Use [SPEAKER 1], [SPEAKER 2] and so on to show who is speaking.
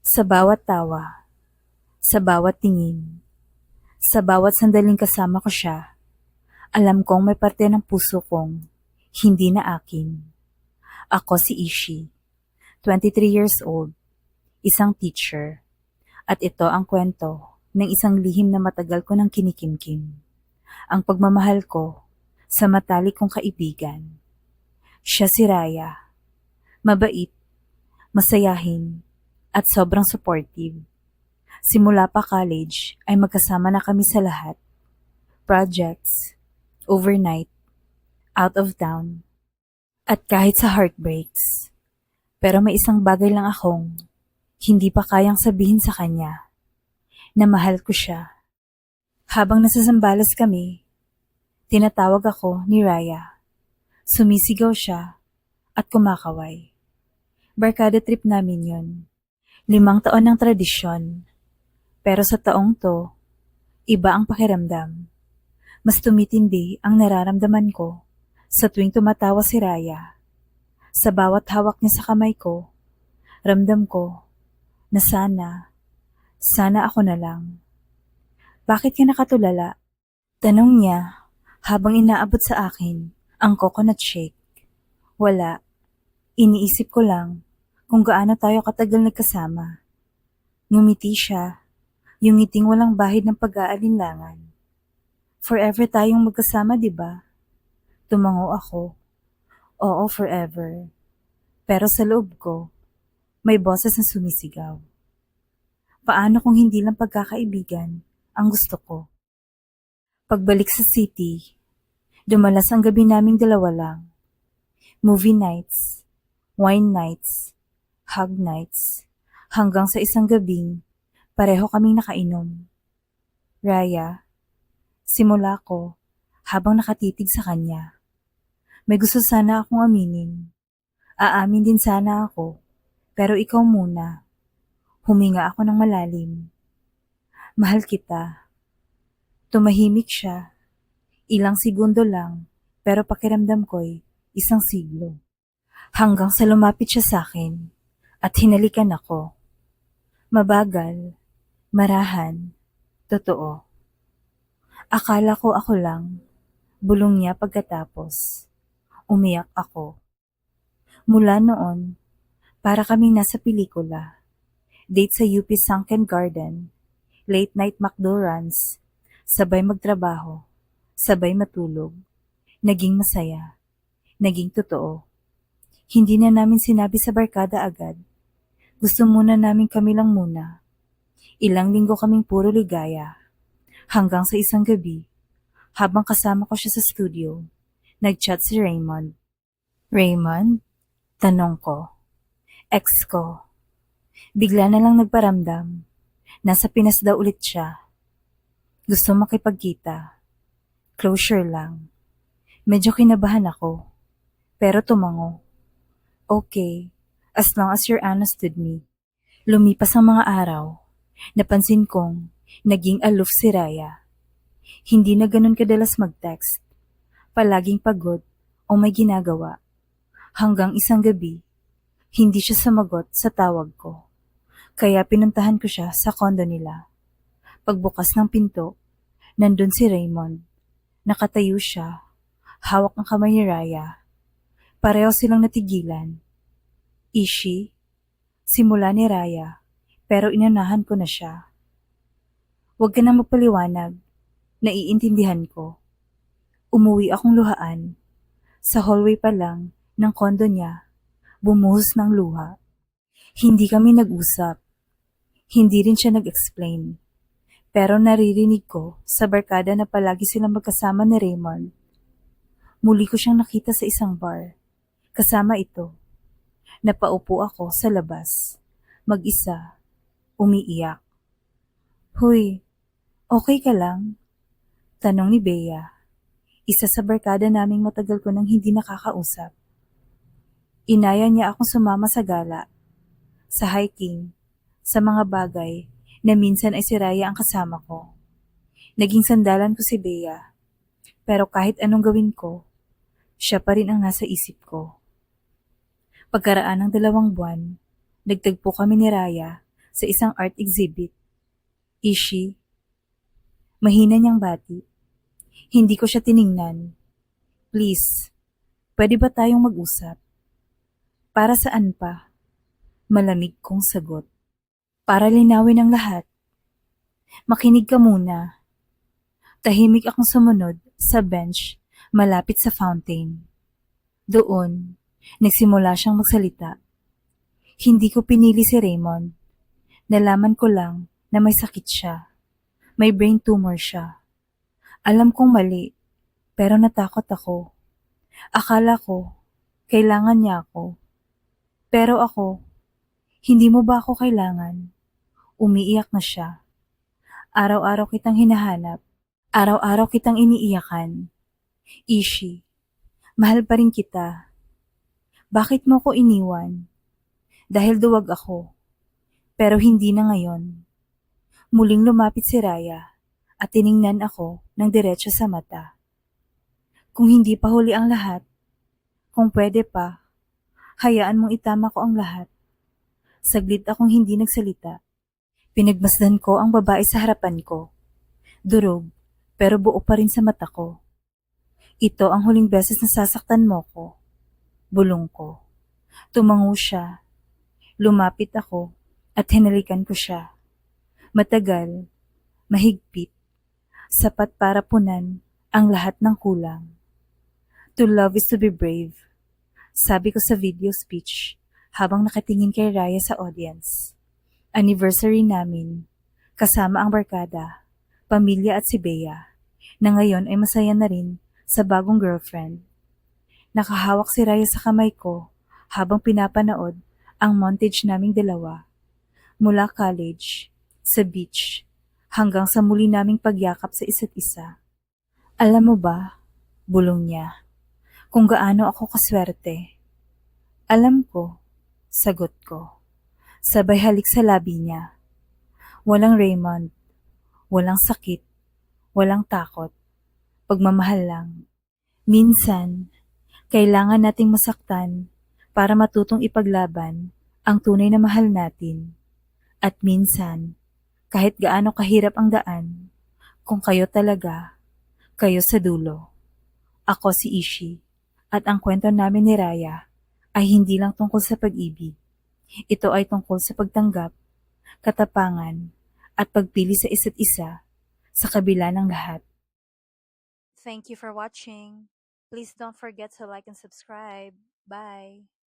[SPEAKER 1] Sa bawat tawa, sa bawat tingin, sa bawat sandaling kasama ko siya, alam kong may parte ng puso kong hindi na akin. Ako si Ishi, 23 years old, isang teacher, at ito ang kwento ng isang lihim na matagal ko ng kinikimkim. Ang pagmamahal ko sa matalik kong kaibigan. Siya si Raya, mabait, masayahin, at sobrang supportive. Simula pa college ay magkasama na kami sa lahat. Projects, overnight, out of town, at kahit sa heartbreaks. Pero may isang bagay lang akong hindi pa kayang sabihin sa kanya na mahal ko siya. Habang nasa Zambales kami, tinatawag ako ni Raya. Sumisigaw siya at kumakaway. Barkada trip namin yun. 5 taon ng tradisyon. Pero sa taong to, iba ang pakiramdam. Mas tumitindi ang nararamdaman ko sa tuwing tumatawa si Raya. Sa bawat hawak niya sa kamay ko, ramdam ko na sana ako na lang. Bakit ka nakatulala? Tanong niya habang inaabot sa akin ang coconut shake. Wala, iniisip ko lang kung gaano tayo katagal nagkasama. Ngumiti siya, yung ngiting walang bahid ng pag-aalinlangan. Forever tayong magkasama, di ba? Tumango ako. Oo, forever. Pero sa loob ko, may boses na sumisigaw. Paano kung hindi lang pagkakaibigan ang gusto ko? Pagbalik sa city, dumalas ang gabi naming dalawa lang. Movie nights, wine nights, hug nights, hanggang sa isang gabing pareho kaming nakainom. Raya, simula ko habang nakatitig sa kanya. May gusto sana akong aminin. Aamin din sana ako, pero ikaw muna. Huminga ako ng malalim. Mahal kita. Tumahimik siya. Ilang segundo lang, pero pakiramdam ko'y isang siglo. Hanggang sa lumapit siya sa akin at hinalikan ako. Mabagal, marahan, totoo. Akala ko ako lang, bulong niya pagkatapos. Umiyak ako. Mula noon, para kaming nasa pelikula. Date sa UP Sunken Garden, late night McDo runs, sabay magtrabaho, sabay matulog. Naging masaya, naging totoo. Hindi na namin sinabi sa barkada agad. Gusto muna namin kami lang muna. Ilang linggo kaming puro ligaya. Hanggang sa isang gabi, habang kasama ko siya sa studio, nag-chat si Raymond. Raymond? Tanong ko. Ex ko. Bigla na lang nagparamdam. Nasa Pinas daw ulit siya. Gusto makipagkita. Closure lang. Medyo kinabahan ako. Pero tumango. Okay, as long as you're honest with me. Lumipas ang mga araw. Napansin kong naging aloof si Raya. Hindi na ganun kadalas mag-text. Palaging pagod o may ginagawa. Hanggang isang gabi, hindi siya sumagot sa tawag ko. Kaya pinuntahan ko siya sa condo nila. Pagbukas ng pinto, nandun si Raymond. Nakatayo siya, hawak ang kamay ni Raya. Pareho silang natigilan. Ishi, simula ni Raya, pero inunahan ko na siya. Huwag ka na magpaliwanag, naiintindihan ko. Umuwi akong luhaan. Sa hallway pa lang ng kondo niya, bumuhos ng luha. Hindi kami nag-usap. Hindi rin siya nag-explain. Pero naririnig ko sa barkada na palagi silang magkasama ni Raymond. Muli ko siyang nakita sa isang bar. Kasama ito. Napaupo ako sa labas. Mag-isa. Umiiyak. Huy, okay ka lang? Tanong ni Bea. Isa sa barkada naming matagal ko nang hindi nakakausap. Inaya niya akong sumama sa gala, sa hiking, sa mga bagay na minsan ay si Raya ang kasama ko. Naging sandalan ko si Bea, pero kahit anong gawin ko, siya pa rin ang nasa isip ko. Pagkaraan ng 2 buwan, nagtagpo kami ni Raya sa isang art exhibit. Ishi, mahina niyang bati. Hindi ko siya tiningnan. Please, pwede ba tayong mag-usap? Para saan pa? Malamig kong sagot. Para linawin ang lahat. Makinig ka muna. Tahimik akong sumunod sa bench malapit sa fountain. Doon, nagsimula siyang magsalita. Hindi ko pinili si Raymond. Nalaman ko lang na may sakit siya. May brain tumor siya. Alam kong mali, pero natakot ako. Akala ko, kailangan niya ako. Pero ako, hindi mo ba ako kailangan? Umiiyak na siya. Araw-araw kitang hinahanap. Araw-araw kitang iniiyakan. Ishi, mahal pa rin kita. Bakit mo ko iniwan? Dahil duwag ako. Pero hindi na ngayon. Muling lumapit si Raya at tiningnan ako ng diretso sa mata. Kung hindi pa huli ang lahat, kung pwede pa, hayaan mong itama ko ang lahat. Saglit akong hindi nagsalita. Pinagmasdan ko ang babae sa harapan ko. Durog, pero buo pa rin sa mata ko. Ito ang huling beses na sasaktan mo ko. Bulong ko. Tumango siya. Lumapit ako at hinalikan ko siya. Matagal, mahigpit, sapat para punan ang lahat ng kulang. To love is to be brave, sabi ko sa video speech habang nakatingin kay Raya sa audience. Anniversary namin, kasama ang barkada, pamilya at si Bea, na ngayon ay masaya na rin sa bagong girlfriend. Nakahawak si Raya sa kamay ko habang pinapanood ang montage naming dalawa. Mula college, sa beach, hanggang sa muli naming pagyakap sa isa't isa. Alam mo ba, bulong niya, kung gaano ako kaswerte. Alam ko, sagot ko. Sabay halik sa labi niya. Walang Raymond, walang sakit, walang takot, pagmamahal lang. Minsan, kailangan nating masaktan para matutong ipaglaban ang tunay na mahal natin. At minsan, kahit gaano kahirap ang daan, kung kayo talaga, kayo sa dulo. Ako si Ishi, at ang kwento namin ni Raya ay hindi lang tungkol sa pag-ibig. Ito ay tungkol sa pagtanggap, katapangan, at pagpili sa isa't isa sa kabila ng lahat. Thank you for watching. Please don't forget to like and subscribe. Bye!